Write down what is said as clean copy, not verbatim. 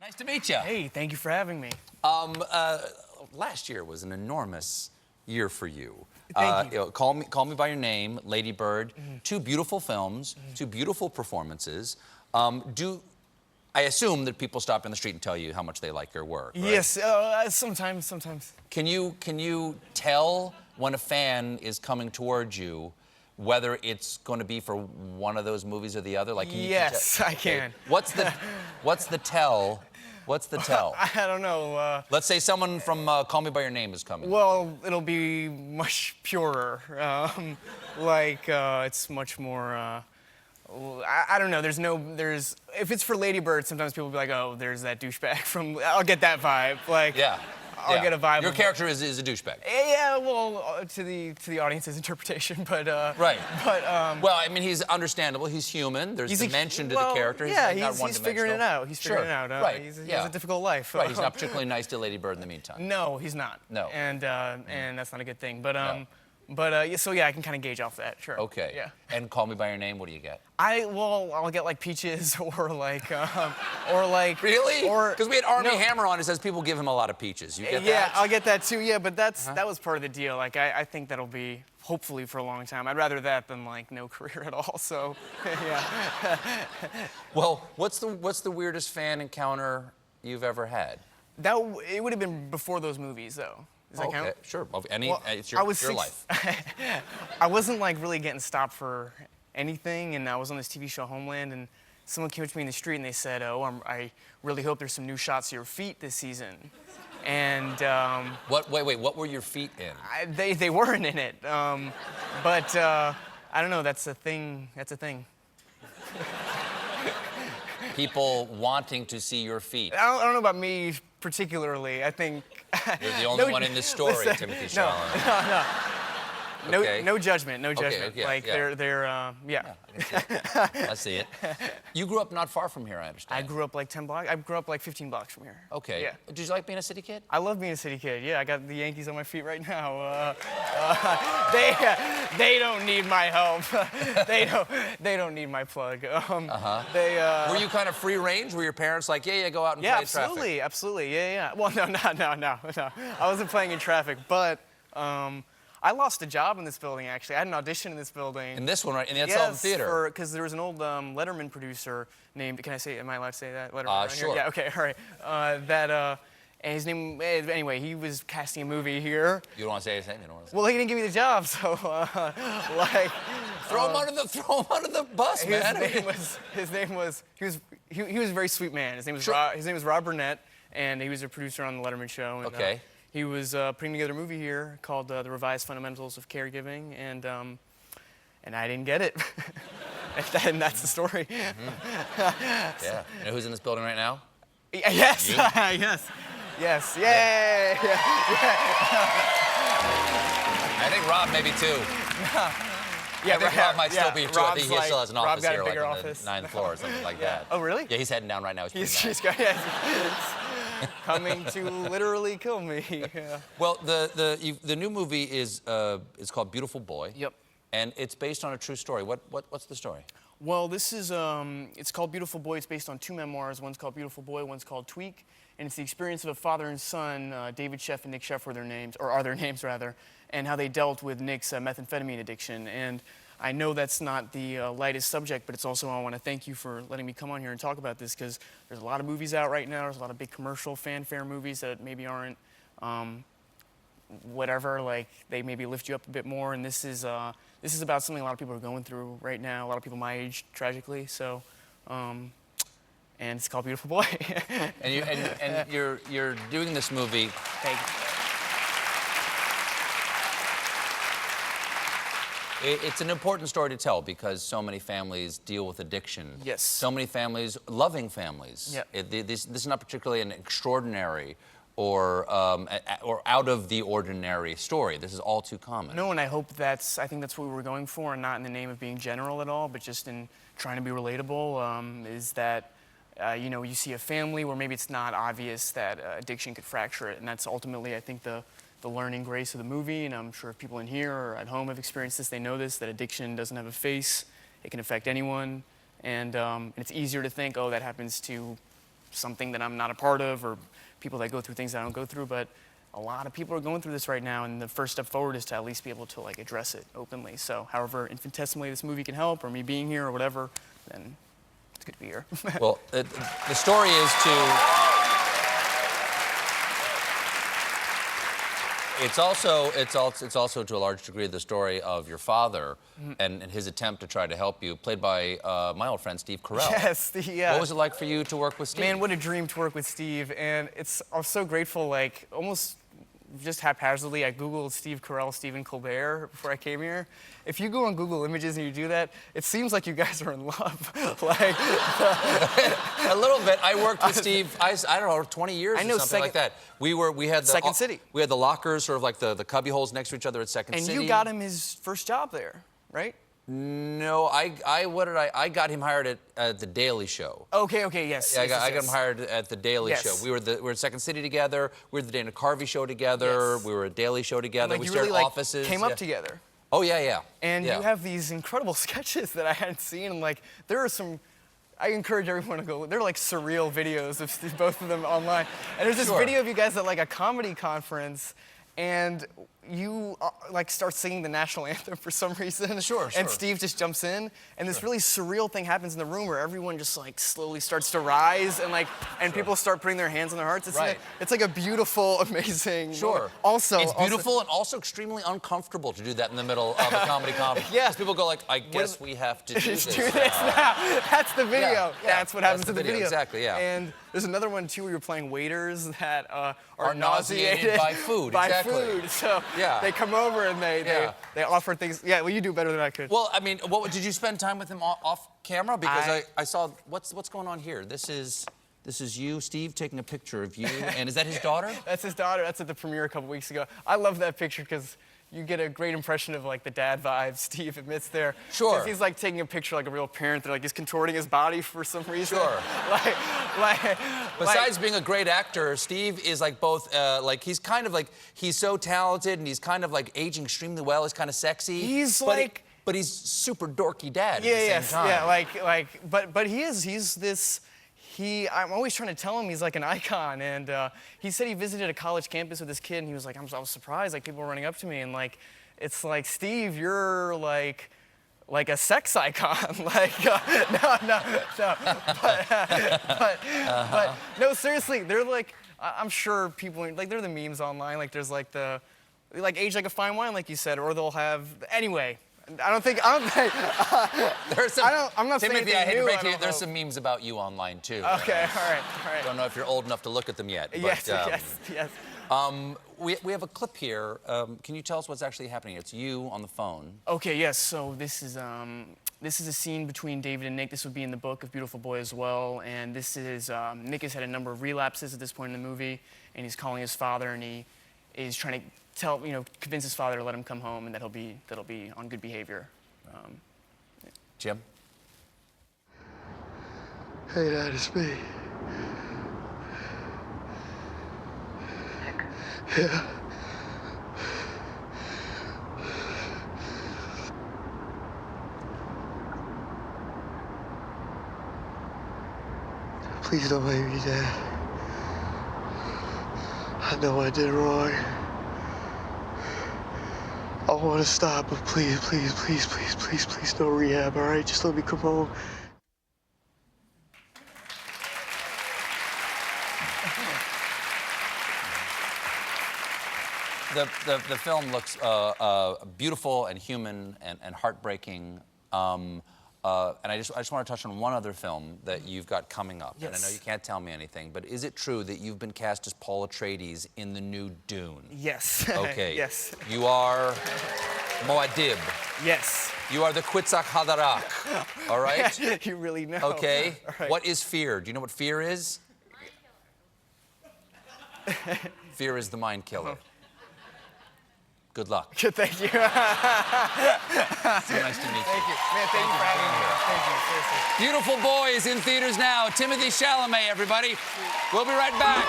Nice to meet you. Hey, thank you for having me. Last year was an enormous year for you. Thank you. Call Me by Your Name, Lady Bird, two beautiful films, two beautiful performances. I assume that people stop in the street and tell you how much they like your work, right? Yes, sometimes. Can you tell when a fan is coming towards you whether it's going to be for one of those movies or the other? Like, Yes, I can. What's the tell? What's the tell? I don't know. Let's say someone from Call Me by Your Name is coming. Well, it'll be much purer. It's much more. I don't know. If it's for Lady Bird, sometimes people will be like, oh, there's that douchebag from. I'll get that vibe. I'll get a vibe. Your character is a douchebag. Yeah, well, to the audience's interpretation, but. Right. But. Well, I mean, he's understandable. He's human. There's dimension to the character. Yeah, he's figuring it out. He's figuring it out. Right. He has a difficult life. Right. He's not particularly nice to Lady Bird in the meantime. No, he's not. No. And that's not a good thing. But No. So yeah, I can kind of gauge off that. Sure. Okay. Yeah. And Call Me by Your Name. What do you get? I'll get like peaches or like. Really? Or because we had Armie Hammer on. It says people give him a lot of peaches. You get that? Yeah, I'll get that too. Yeah, but that was part of the deal. Like I think that'll be hopefully for a long time. I'd rather that than like no career at all. So yeah. Well, what's the weirdest fan encounter you've ever had? It would have been before those movies though. Does that count? Sure. It's your life. I wasn't like really getting stopped for anything, and I was on this TV show Homeland, and someone came up to me in the street and they said, "Oh, I really hope there's some new shots of your feet this season." And Wait. What were your feet in? they weren't in it, but I don't know. That's a thing. That's a thing. People wanting to see your feet. I don't know about me particularly. I think you're the only one in this story, Timothée Chalamet. No, Okay. no judgment. No judgment. They're yeah. I see it. You grew up not far from here, I understand. I grew up like 10 blocks. I grew up like 15 blocks from here. Okay. Yeah. Did you like being a city kid? I love being a city kid. Yeah, I got the Yankees on my feet right now. They don't need my help. They don't need my plug. Were you kind of free range? Were your parents like, yeah, go out and play traffic? Absolutely. Yeah. Well, no. I wasn't playing in traffic, but I lost a job in this building, actually. I had an audition in this building. In this one, right? In the Sullivan Theater? Because there was an old Letterman producer named, am I allowed to say that? Letterman sure. Yeah, okay, all right. And his name, anyway, he was casting a movie here. You don't want to say his name? You don't want to say Well, he didn't give me the job, so, throw him under the bus, man. He was a very sweet man. His name was Rob Burnett, and he was a producer on the Letterman show. And, Okay. He was putting together a movie here called The Revised Fundamentals of Caregiving, and I didn't get it. And that's the story. Yeah. You know who's in this building right now? Yes. Yes. Yay. Yeah. I think Rob maybe too. Yeah, I think Rob might still be too. I think he Rob's still has an office here, like on office. the 9th floor or something like that. Oh, really? Yeah, he's heading down right now. He's coming to literally kill me. Yeah. Well, the new movie is called Beautiful Boy. Yep. And it's based on a true story. What's the story? Well, this is it's called Beautiful Boy. It's based on two memoirs. One's called Beautiful Boy. One's called Tweak. And it's the experience of a father and son. David Sheff and Nick Sheff were their names, or are their names rather, and how they dealt with Nick's methamphetamine addiction. And I know that's not the lightest subject, but it's also, I want to thank you for letting me come on here and talk about this, because there's a lot of movies out right now. There's a lot of big commercial fanfare movies that maybe aren't whatever, like they maybe lift you up a bit more. And this is about something a lot of people are going through right now. A lot of people my age, tragically. So, and it's called Beautiful Boy. and you're doing this movie. Thank you. It's an important story to tell because so many families deal with addiction. Yes. So many families, loving families. Yeah. This is not particularly an extraordinary or out of the ordinary story. This is all too common. No, and I think that's what we were going for, and not in the name of being general at all, but just in trying to be relatable, is that, you see a family where maybe it's not obvious that addiction could fracture it, and that's ultimately, I think, the learning grace of the movie. And I'm sure if people in here or at home have experienced this, they know this, that addiction doesn't have a face. It can affect anyone. And it's easier to think, oh, that happens to something that I'm not a part of, or people that go through things that I don't go through, but a lot of people are going through this right now, and the first step forward is to at least be able to like address it openly. So however infinitesimally this movie can help, or me being here or whatever, then it's good to be here. Well, the story is to... It's also to a large degree the story of your father and his attempt to try to help you, played by my old friend Steve Carell. Yes, yeah. What was it like for you to work with Steve? Man, what a dream to work with Steve, and I'm so grateful, like, almost just haphazardly, I Googled Steve Carell, Stephen Colbert before I came here. If you go on Google Images and you do that, it seems like you guys are in love. Like, a little bit. I worked with Steve, I don't know, 20 years or something like that. We had the Second City. We had the lockers, sort of like the cubby holes next to each other at Second City. And you got him his first job there, right? No, I got him hired at the Daily Show. Okay, yes. I got him hired at the Daily Show. We were at Second City together. We were at the Dana Carvey Show together. Yes. We were at Daily Show together. And, like, we you shared really, offices. Came up together. Oh yeah. And you have these incredible sketches that I hadn't seen, and like there are some. I encourage everyone to go. They're like surreal videos of both of them online. And there's this video of you guys at like a comedy conference, and you like start singing the national anthem for some reason. Sure. And Steve just jumps in, and this really surreal thing happens in the room where everyone just like slowly starts to rise, and people start putting their hands on their hearts. It's like a beautiful, amazing. Sure. Also, it's beautiful and also extremely uncomfortable to do that in the middle of a comedy conference. Yes. People go like, I guess we have to do this. Do this now. That's the video. Yeah. That's what happens in the video. Exactly. Yeah. And there's another one too where you're playing waiters that are nauseated by food. Food. So they come over and they offer things. Yeah, well, you do better than I could. Well, I mean, did you spend time with him off camera? Because I saw what's going on here. This is you, Steve, taking a picture of you, and is that his daughter? That's his daughter. That's at the premiere a couple weeks ago. I love that picture because you get a great impression of like the dad vibe Steve admits there. Sure. Because he's like taking a picture like a real parent that like he's contorting his body for some reason. Sure. Besides being a great actor, Steve is like both he's so talented and he's kind of like aging extremely well. He's kind of sexy. But he's super dorky dad at the same time. Yeah, but he's this. I'm always trying to tell him he's like an icon, and he said he visited a college campus with his kid, and he was like, I was surprised, like people were running up to me, and like, it's like, Steve, you're like a sex icon, like, no, but no, seriously, they're like, I'm sure people, like, they're the memes online, like there's like age like a fine wine, like you said, or they'll have, anyway. I'm not saying anything Timothy, I hate to new. break to you, there's some memes about you online, too. Okay, all right. Don't know if you're old enough to look at them yet. But, Yes. We have a clip here. Can you tell us what's actually happening? It's you on the phone. Okay, yes. So this is a scene between David and Nick. This would be in the book of Beautiful Boy as well. And this is, Nick has had a number of relapses at this point in the movie, and he's calling his father, and he is trying to convince his father to let him come home, and that'll be on good behavior. Jim? Hey, Dad, it's me. Nick? Yeah. Please don't make me, Dad. I know I did wrong. I want to stop, but please, no rehab, all right? Just let me come home. The film looks beautiful and human and heartbreaking. And I just want to touch on one other film that you've got coming up. Yes. And I know you can't tell me anything, but is it true that you've been cast as Paul Atreides in the new Dune? Yes. Okay. Yes. You are Moadib. Yes. You are the Kwitzak Haderach. All right? You really know. Okay. Right. What is fear? Do you know what fear is? Fear is the mind killer. Good luck. Thank you. So nice to meet you. Thank you. Man, thank you for having me. Thank you. Seriously. Beautiful Boy is in theaters now. Timothée Chalamet, everybody. We'll be right back.